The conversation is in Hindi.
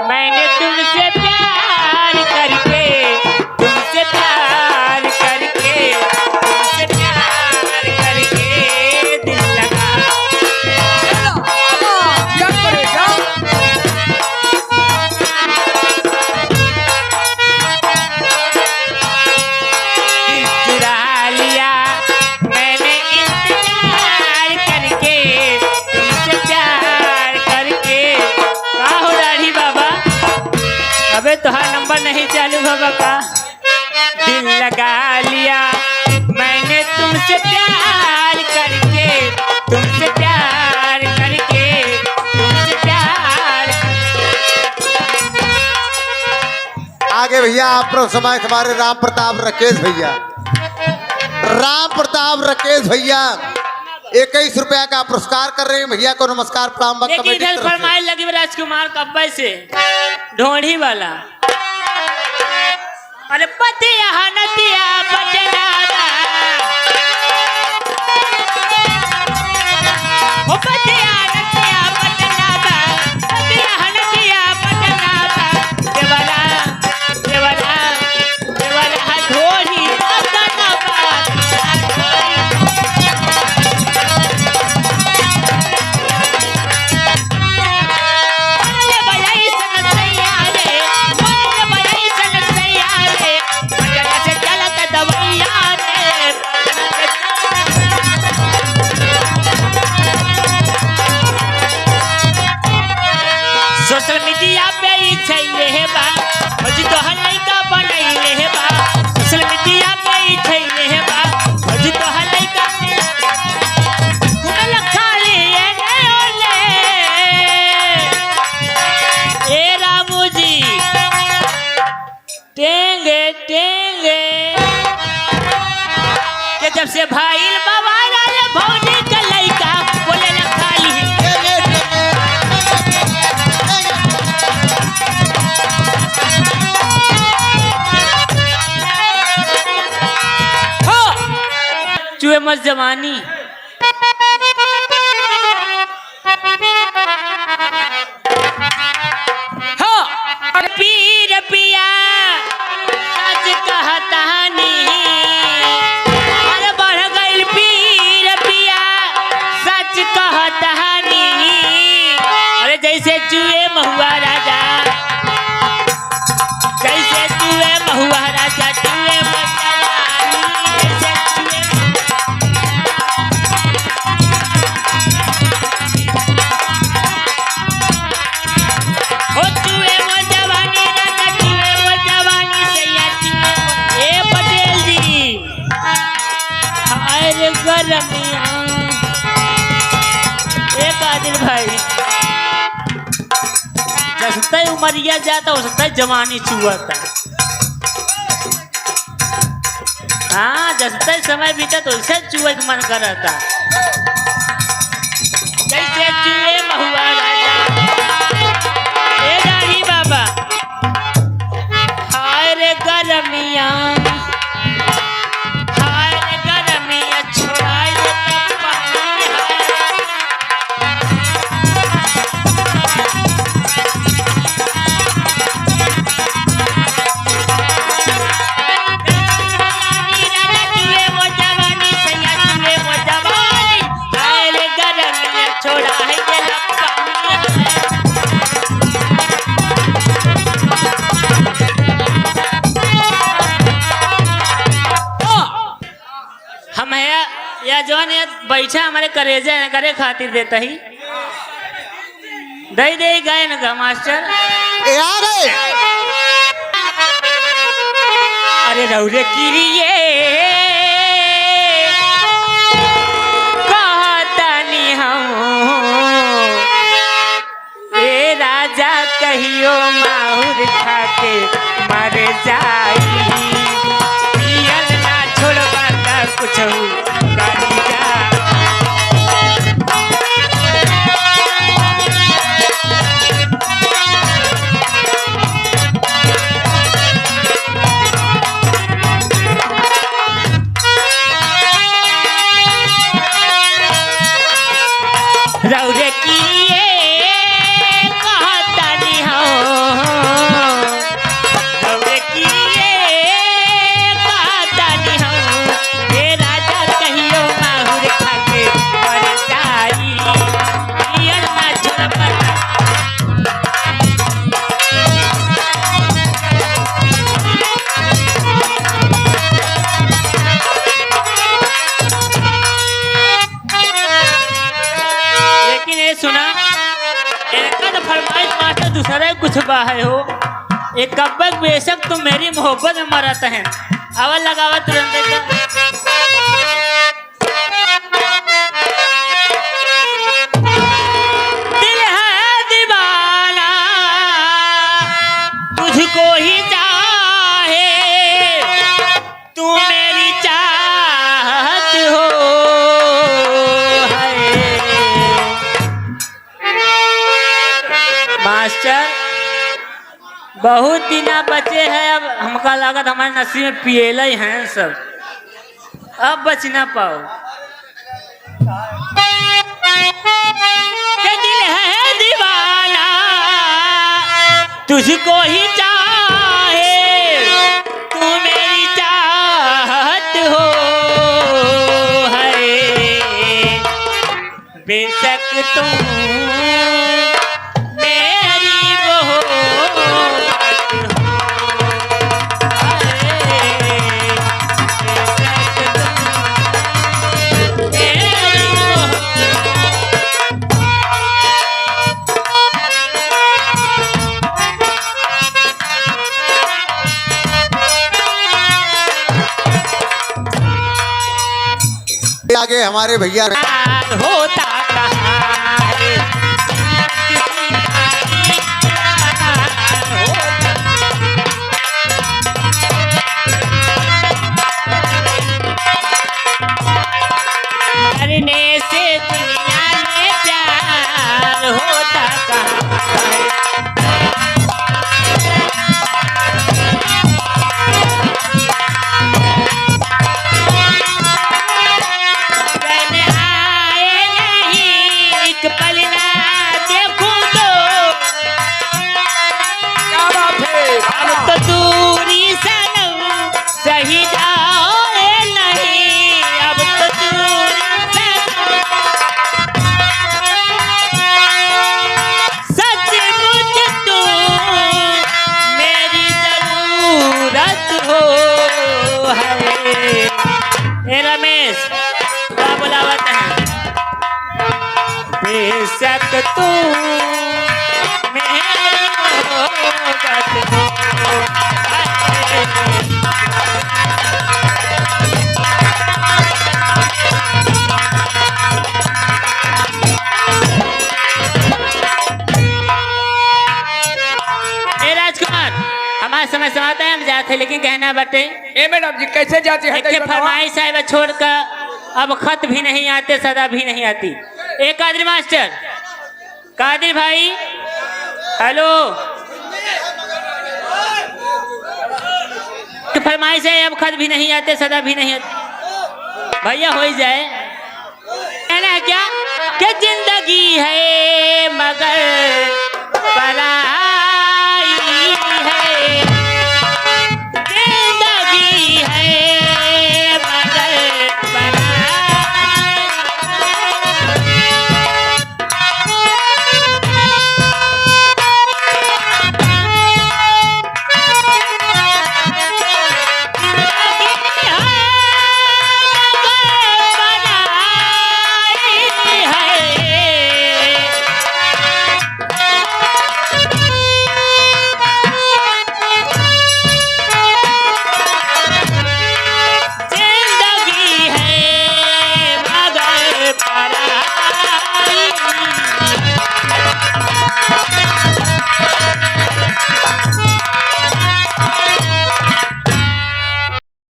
मैंने तुमसे प्यार करके तुमसे प्यार करके तुमसे प्यार करके दिल लगा। क्या करेगा? दिल चुरा लिया मैंने इंतजार करके तुमसे प्यार करके। का हो दाढ़ी बाबा, अबे तुहार नंबर नहीं चालू बाबा का। दिल लगा लिया मैंने तुमसे प्यार करके तुमसे प्यार करके तुमसे प्यार। आगे भैया आप लोग समाज हमारे राम प्रताप राकेश भैया, राम प्रताप राकेश भैया 21 रुपया का पुरस्कार कर रहे हैं। भैया को नमस्कार प्रणाम। देखिए इधर फरमाइश लगी राजकुमार कब्बे से ढोढ़ी वाला। अरे पतिया नतिया बचनादा ओ पतिया नतिया बचनादा पतिया नतिया बचनादा देवाला देवाला देवाला ढोढ़ी सोशल मीडिया पे ही छैले हे बा हजी तो हर लइका बनैले हे बा। सोशल मीडिया पे ही छैले हे बा हजी तो हर लइका घुमल खाली एने ओले। ए रामू जी टेंगे टेंगे के जब से भाईल बाबा रे भौजी का लइका बोले ना खाली चूहे मत जवानी। हो पीर पिया आज कहतानी अरे बढ़ गई पीर पिया सच कहतानी। अरे जैसे चूहे महुआ राजा जैसे चूहे महुआ राजा चूहे मत जवानी जैसे चूहे हो चूहे मत जवानी राजा चूहे मत जवानी सैया चूहे ए पटेल जी अरे गरमिया ए बादल भाई जसता ही उमरिया जाता हो सकता है जवानी चुआता। हाँ जसता ही समय बीता तो उससे चुए का मन करता जैसे चुए महुआ राजा। ए दाढ़ी बाबा हाय रे गरमिया हाय रे गरमिया छोड़ाई देता पानी हाय। हम या जवान बैठा हमारे करेजा करे खातिर देता ही दही दही गए ना मास्टर यार अरे रौरे किरिए कहतानी हम ए राजा कहियो माहुर खाके मर जाई पियल ना छोड़बा त कुछ करी जा। रौरे किए कहतानी हम दूसरा ही कुछ बाहर हो। एक कब्बक बेशक तुम मेरी मोहब्बत में मरत हैं। आवाज लगावा तुरंत एकदम। दिल है दीवाना तुझको ही चाहे, तू मेरी चाहत हो है। मास्टर बहुत दिन बचे हैं, अब हमका लागत हमारे नसीब में पिएले हैं सब, अब बच ना पाओ। के दिल है दीवाना तुझको ही चाहे, तू मेरी चाहत हो है। बेशक तुम आगे हमारे भैया होता कहाँ है, करने से दुनिया में प्यार होता कहाँ है। रमेश क्या बुलावत है। बेशक तू मेरी मोहब्बत हो। राजकुमार हमारे समय समाता है, हम जाते लेकिन कहना बटे। ए मैडम जी कैसे जाती है? एक फरमाइश है छोड़कर अब खत भी नहीं आते, सदा भी नहीं आती। एक कादिर मास्टर, कादिर भाई, हेलो, फरमाइश है अब खत भी नहीं आते, सदा भी नहीं आते। भैया हो ही जाए कहना क्या कि जिंदगी है मगर परा